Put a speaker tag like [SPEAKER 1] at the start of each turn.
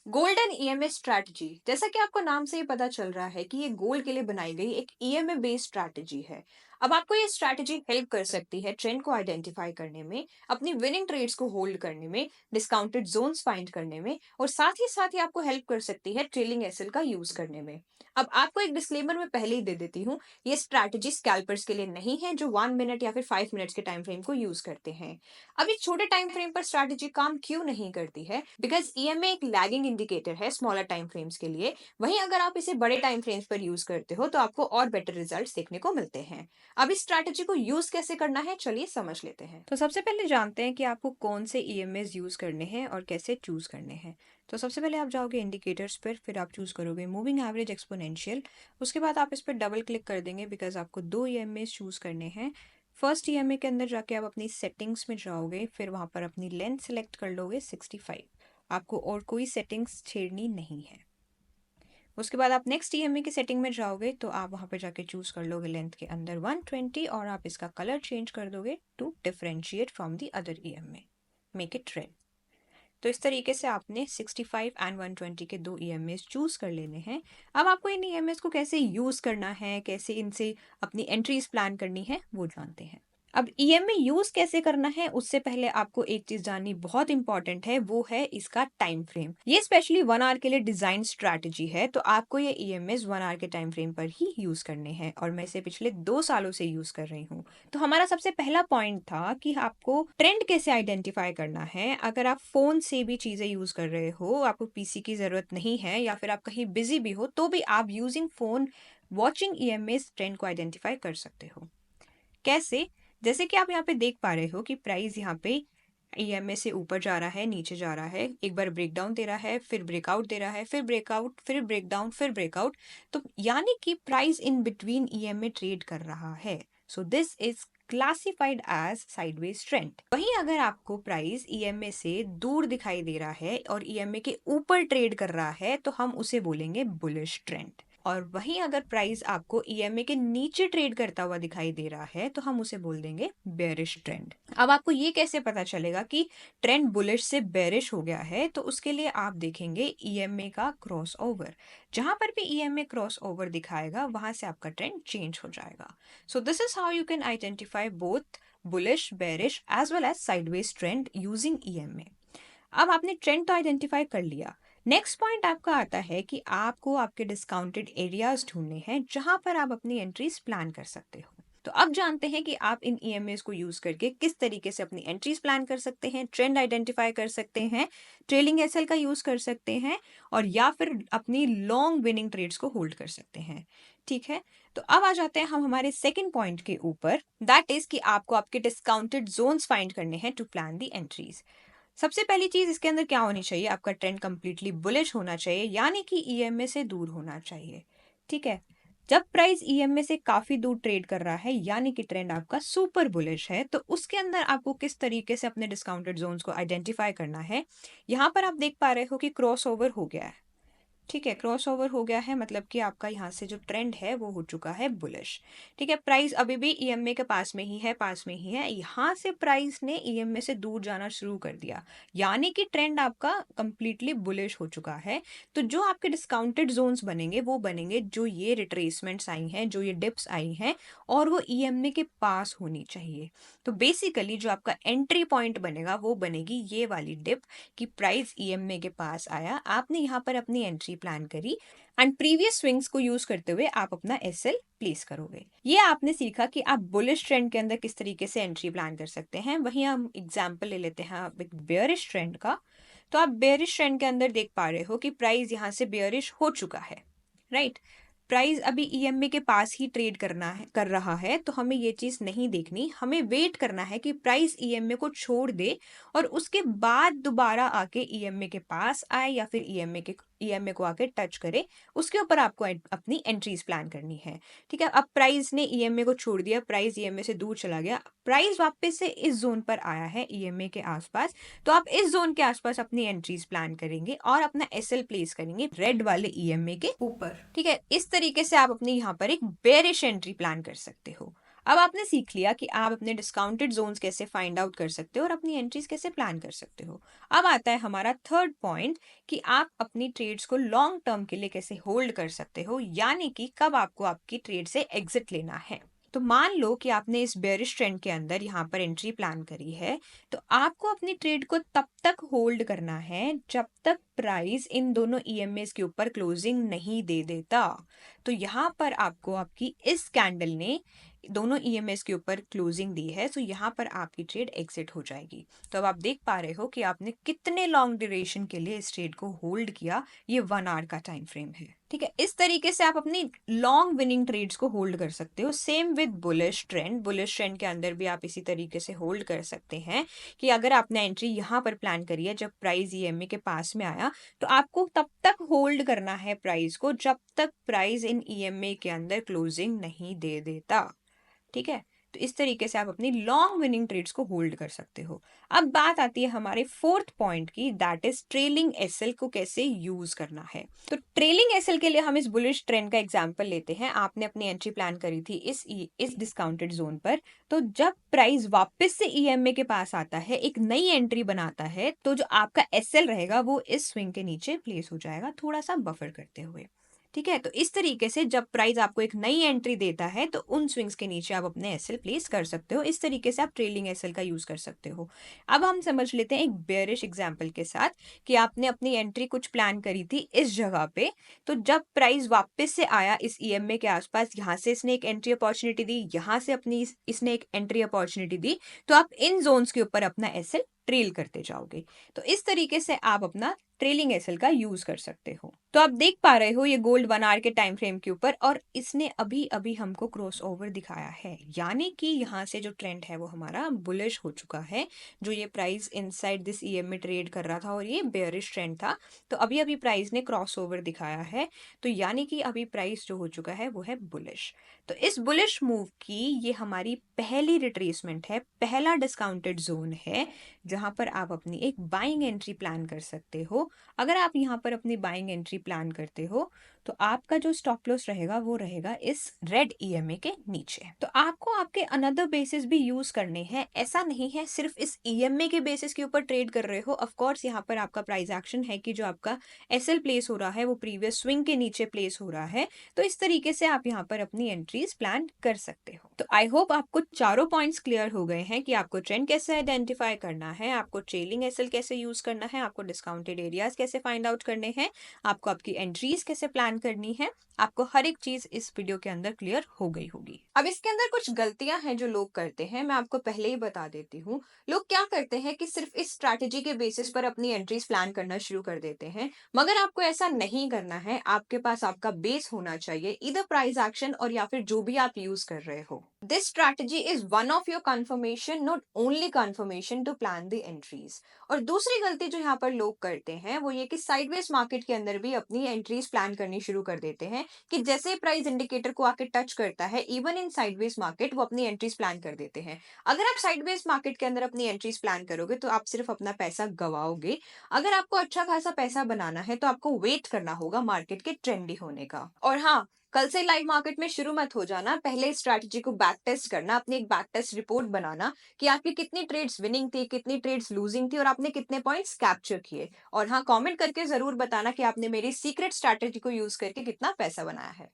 [SPEAKER 1] Golden EMS strategy, जैसा कि आपको नाम से ही पता चल रहा है कि ये गोल्ड के लिए बनाई गई एक ईएमए बेस्ड स्ट्रैटेजी है। अब आपको ये स्ट्रैटेजी हेल्प कर सकती है ट्रेंड को आइडेंटिफाई करने में, अपनी विनिंग ट्रेड्स को होल्ड करने में, डिस्काउंटेड जोन्स फाइंड करने में, और साथ ही आपको हेल्प कर सकती है ट्रेलिंग एसएल का यूज करने में। अब आपको एक डिस्क्लेमर मैं पहले ही दे देती हूँ, ये स्ट्रैटेजी स्कैल्पर्स के लिए नहीं है जो 1 मिनट या फिर 5 मिनट्स के टाइम फ्रेम को यूज करते हैं। अब ये छोटे टाइम फ्रेम पर स्ट्रैटेजी काम क्यों नहीं करती है? बिकॉज ईएमए एक लैगिंग इंडिकेटर है स्मॉलर टाइम फ्रेम्स के लिए। वहीं अगर आप इसे बड़े टाइम फ्रेम्स पर यूज करते हो तो आपको और बेटर रिजल्ट्स देखने को मिलते हैं। अब इस स्ट्रैटेजी को यूज कैसे करना है, चलिए समझ लेते हैं।
[SPEAKER 2] तो सबसे पहले जानते हैं कि आपको कौन से ईएमएस यूज़ करने हैं और कैसे चूज़ करने हैं। तो सबसे पहले आप जाओगे इंडिकेटर्स पर, फिर आप चूज़ करोगे मूविंग एवरेज एक्सपोनेंशियल। उसके बाद आप इस पर डबल क्लिक कर देंगे बिकॉज आपको दो ईएमएस चूज़ करने हैं। फर्स्ट ईएमए के अंदर जाके आप अपनी सेटिंग्स में जाओगे, फिर वहाँ पर अपनी लेंथ सेलेक्ट कर लोगे 65। आपको और कोई सेटिंग्स छेड़नी नहीं है। उसके बाद आप नेक्स्ट ईएमए की सेटिंग में जाओगे तो आप वहाँ पे जाके चूज कर लोगे लेंथ के अंदर 120 और आप इसका कलर चेंज कर दोगे to differentiate from the other EMA, make it red. तो इस तरीके से आपने 65 एंड 120 के दो ईएमएस चूज कर लेने हैं। अब आपको इन ईएमएस को कैसे यूज करना है, कैसे इनसे अपनी एंट्रीज प्लान करनी है, वो जानते हैं। अब ईएमए यूज कैसे करना है उससे पहले आपको एक चीज जाननी बहुत इंपॉर्टेंट है, वो है इसका टाइम फ्रेम। ये स्पेशली 1 आवर के लिए डिजाइन स्ट्रैटेजी है, तो आपको ये ईएमएस 1 आवर के टाइम फ्रेम पर ही यूज करने हैं और मैं इसे पिछले 2 सालों से यूज कर रही हूँ। तो हमारा सबसे पहला पॉइंट था कि आपको ट्रेंड कैसे आइडेंटिफाई करना है। अगर आप फोन से भी चीजें यूज कर रहे हो, आपको पीसी की जरूरत नहीं है या फिर आप कहीं बिजी भी हो, तो भी आप using phone watching EMS trend को आइडेंटिफाई कर सकते हो। कैसे? जैसे कि आप यहाँ पे देख पा रहे हो कि प्राइस यहाँ पे ईएमए से ऊपर जा रहा है, नीचे जा रहा है, एक बार ब्रेकडाउन दे रहा है, फिर ब्रेकआउट दे रहा है, फिर ब्रेकआउट, फिर ब्रेकडाउन, फिर ब्रेकआउट। तो यानी कि price in between EMA trade कर रहा है। So this is classified as sideways trend. वहीं अगर आपको प्राइस ईएमए से दूर दिखाई दे रहा है और ईएमए के ऊपर ट्रेड कर रहा है तो हम उसे बोलेंगे बुलिश ट्रेंड। और वहीं अगर प्राइस आपको ईएमए के नीचे ट्रेड करता हुआ दिखाई दे रहा है तो हम उसे बोल देंगे बेरिश ट्रेंड। अब आपको ये कैसे पता चलेगा कि ट्रेंड बुलिश से बेरिश हो गया है? तो उसके लिए आप देखेंगे ईएमए का क्रॉस ओवर। जहां पर भी ईएमए क्रॉस ओवर दिखाएगा वहां से आपका ट्रेंड चेंज हो जाएगा। So this is how you can identify both bullish, bearish as well as sideways trend using EMA. अब आपने ट्रेंड तो आइडेंटिफाई कर लिया। नेक्स्ट पॉइंट आपका आता है कि आपको आपके डिस्काउंटेड एरियाज ढूंढने हैं जहां पर आप अपनी एंट्रीज प्लान कर सकते हो। तो अब जानते हैं कि आप इन ईएमएस को यूज करके किस तरीके से अपनी एंट्रीज प्लान कर सकते हैं, ट्रेंड आइडेंटिफाई कर सकते हैं, ट्रेलिंग एसएल का यूज कर सकते हैं, और या फिर अपनी लॉन्ग विनिंग ट्रेड्स को होल्ड कर सकते हैं। ठीक है, तो अब आ जाते हैं हम हमारे सेकंड पॉइंट के ऊपर, दैट इज कि आपको आपके डिस्काउंटेड जोन्स फाइंड करने हैं टू प्लान दी एंट्रीज। सबसे पहली चीज इसके अंदर क्या होनी चाहिए? आपका ट्रेंड कंप्लीटली बुलिश होना चाहिए, यानी कि ईएमए से दूर होना चाहिए। ठीक है, जब प्राइस ईएमए से काफी दूर ट्रेड कर रहा है यानी कि ट्रेंड आपका सुपर बुलिश है, तो उसके अंदर आपको किस तरीके से अपने डिस्काउंटेड जोन्स को आइडेंटिफाई करना है। यहाँ पर आप देख पा रहे हो कि क्रॉस ओवर हो गया है। ठीक है, क्रॉस ओवर हो गया है मतलब कि आपका यहाँ से जो ट्रेंड है वो हो चुका है बुलिश। ठीक है, प्राइस अभी भी ईएमए के पास में ही है, यहाँ से प्राइस ने ईएमए से दूर जाना शुरू कर दिया, यानी कि ट्रेंड आपका कंप्लीटली बुलिश हो चुका है। तो जो आपके डिस्काउंटेड जोन्स बनेंगे वो बनेंगे जो ये रिट्रेसमेंट्स आई हैं, जो ये डिप्स आई हैं, और वो ईएमए के पास होनी चाहिए। तो बेसिकली जो आपका एंट्री पॉइंट बनेगा वो बनेगी ये वाली डिप, कि प्राइस ईएमए के पास आया, आपने यहाँ पर अपनी एंट्री प्लान करी एंड प्रीवियस स्विंग्स को यूज करते हुए आप अपना एसएल प्लेस करोगे। ये आपने सीखा कि आप बुलिश ट्रेंड के अंदर किस तरीके से एंट्री प्लान कर सकते हैं। वहीं हम एग्जांपल ले लेते हैं अब एक बेयरिश ट्रेंड का। तो आप बेयरिश ट्रेंड के अंदर देख पा रहे हो कि प्राइस यहाँ से बेयरिश हो चुका है, राइट। प्राइस अभी ईएमए के पास ही ट्रेड कर रहा है, तो हमें ये चीज नहीं देखनी, हमें वेट करना है कि प्राइस ईएमए को छोड़ दे और उसके बाद दोबारा आके ईएमए के पास आए या फिर ईएमए को आके टच करे। उसके ऊपर आपको अपनी एंट्रीज प्लान करनी है। ठीक है, अब प्राइस ने ईएमए को छोड़ दिया, प्राइस ईएमए से दूर चला गया, प्राइस वापस से इस जोन पर आया है ईएमए के आसपास, तो आप इस जोन के आसपास अपनी एंट्रीज प्लान करेंगे और अपना एसएल प्लेस करेंगे रेड वाले ईएमए के ऊपर। ठीक है, इस तरीके से आप अपनी यहाँ पर एक बेरिश एंट्री प्लान कर सकते हो। अब आपने सीख लिया कि आप अपने डिस्काउंटेड ज़ोन्स कैसे फाइंड आउट कर सकते हो और अपनी एंट्रीज़ कैसे प्लान कर सकते हो। अब आता है हमारा थर्ड पॉइंट कि आप अपनी ट्रेड्स को लॉन्ग टर्म के लिए कैसे होल्ड कर सकते हो, यानी कि कब आपको आपकी ट्रेड से एग्ज़िट लेना है। तो मान लो कि आपने इस बेयरिश ट्रेंड के अंदर यहाँ पर एंट्री प्लान करी है, तो आपको अपनी ट्रेड को तब तक होल्ड करना है जब तक प्राइस इन दोनों ईएमएस के ऊपर क्लोजिंग नहीं दे देता। तो यहाँ पर आपको आपकी इस कैंडल ने दोनों ईएमएस के ऊपर क्लोजिंग दी है, तो यहाँ पर आपकी ट्रेड एग्जिट हो जाएगी। तो अब आप देख पा रहे हो कि आपने कितने लॉन्ग ड्यूरेशन के लिए इस ट्रेड को होल्ड किया। ये 1 आवर का टाइम फ्रेम है, ठीक है। इस तरीके से आप अपनी लॉन्ग विनिंग ट्रेड्स को होल्ड कर सकते हो। सेम विद बुलिश ट्रेंड के अंदर भी आप इसी तरीके से होल्ड कर सकते हैं कि अगर आपने एंट्री यहाँ पर प्लान करी है जब प्राइस ईएमए के पास में आया, तो आपको तब तक होल्ड करना है प्राइस को जब तक प्राइस इन ईएमए के अंदर क्लोजिंग नहीं दे देता, ठीक है। तो इस तरीके से आप अपनी लॉन्ग विनिंग ट्रेड्स को होल्ड कर सकते हो। अब बात आती है हमारे फोर्थ पॉइंट की, दैट इज ट्रेलिंग एसएल को कैसे यूज करना है। तो ट्रेलिंग एसएल के लिए हम इस बुलिश ट्रेंड का एग्जांपल लेते हैं। आपने अपनी एंट्री प्लान करी थी इस डिस्काउंटेड जोन पर, तो जब प्राइस वापस से ईएमए के पास आता है, एक नई एंट्री बनाता है, तो जो आपका एसएल रहेगा वो इस स्विंग के नीचे प्लेस हो जाएगा, थोड़ा सा बफर करते हुए, ठीक है। तो इस तरीके से जब प्राइस आपको एक नई एंट्री देता है, तो उन स्विंग्स के नीचे आप अपने एसएल प्लेस कर सकते हो। इस तरीके से आप ट्रेलिंग एसएल का यूज कर सकते हो। अब हम समझ लेते हैं एक बेयरिश एग्जांपल के साथ कि आपने अपनी एंट्री कुछ प्लान करी थी इस जगह पे, तो जब प्राइस वापस से आया इस ईएमए के आसपास, यहाँ से इसने एक एंट्री अपॉर्चुनिटी दी, यहाँ से अपनी इसने एक एंट्री अपॉर्चुनिटी दी, तो आप इन जोन्स के ऊपर अपना एसएल ट्रेल करते जाओगे। तो इस तरीके से आप अपना ट्रेलिंग एसएल का यूज कर सकते हो। तो आप देख पा रहे हो ये गोल्ड 1 आवर के टाइम फ्रेम के ऊपर, और इसने अभी अभी हमको क्रॉस ओवर दिखाया है, यानी कि यहाँ से जो ट्रेंड है वो हमारा बुलिश हो चुका है। जो ये प्राइस इनसाइड दिस ईएम में ट्रेड कर रहा था और ये बेयरिश ट्रेंड था, तो अभी अभी प्राइस ने क्रॉस ओवर दिखाया है, तो यानी कि अभी प्राइस जो हो चुका है वो है बुलिश। तो इस बुलिश मूव की ये हमारी पहली रिट्रेसमेंट है, पहला डिस्काउंटेड जोन है, जहां पर आप अपनी एक बाइंग एंट्री प्लान कर सकते हो। अगर आप यहाँ पर अपनी बाइंग एंट्री प्लान करते हो, तो आपका जो स्टॉप लॉस रहेगा वो रहेगा इस रेड ईएमए के नीचे। तो आपको आपके अनदर बेसिस भी यूज करने हैं, ऐसा नहीं है सिर्फ इस ईएमए के बेसिस के ऊपर ट्रेड कर रहे हो। ऑफ कोर्स यहाँ पर आपका प्राइस एक्शन है कि जो आपका एसएल प्लेस हो रहा है वो प्रीवियस स्विंग के नीचे प्लेस हो रहा है, तो इस तरीके से आप यहाँ पर अपनी एंट्रीज प्लान कर सकते हो। तो आई होप आपको चारों पॉइंट्स क्लियर हो गए हैं कि आपको ट्रेंड कैसे आइडेंटिफाई करना है, आपको ट्रेलिंग एसएल कैसे यूज करना है, आपको डिस्काउंटेड एरियाज कैसे फाइंड आउट करने हैं, आपको आपकी एंट्रीज कैसे प्लान करनी है। आपको हर एक चीज इस वीडियो के अंदर क्लियर हो गई होगी।
[SPEAKER 1] अब इसके अंदर कुछ गलतियां हैं जो लोग करते हैं, मैं आपको पहले ही बता देती हूँ। लोग क्या करते हैं कि सिर्फ इस स्ट्रैटेजी के बेसिस पर अपनी एंट्रीज प्लान करना शुरू कर देते हैं, मगर आपको ऐसा नहीं करना है। आपके पास आपका बेस होना चाहिए, इधर प्राइस एक्शन और या फिर जो भी आप यूज कर रहे हो। This strategy is one of your confirmation, not only confirmation to plan the entries. और दूसरी गलती जो यहाँ पर लोग करते हैं वो ये कि साइडवेज मार्केट के अंदर भी अपनी एंट्रीज प्लान करनी शुरू कर देते हैं, कि जैसे प्राइस इंडिकेटर को आके टच करता है, इवन इन साइडवेज मार्केट वो अपनी एंट्रीज प्लान कर देते हैं। अगर आप साइडवेज मार्केट के अंदर अपनी एंट्रीज प्लान करोगे तो आप सिर्फ अपना पैसा गवाओगे। अगर आपको अच्छा खासा पैसा बनाना है तो आपको वेट करना होगा मार्केट के ट्रेंडी होने का। और हाँ, कल से लाइव मार्केट में शुरू मत हो जाना, पहले इस स्ट्रैटेजी को बैक टेस्ट करना, अपनी एक बैक टेस्ट रिपोर्ट बनाना कि आपकी कितनी ट्रेड्स विनिंग थी, कितनी ट्रेड्स लूजिंग थी और आपने कितने पॉइंट्स कैप्चर किए। और हाँ, कमेंट करके जरूर बताना कि आपने मेरी सीक्रेट स्ट्रैटेजी को यूज करके कितना पैसा बनाया है।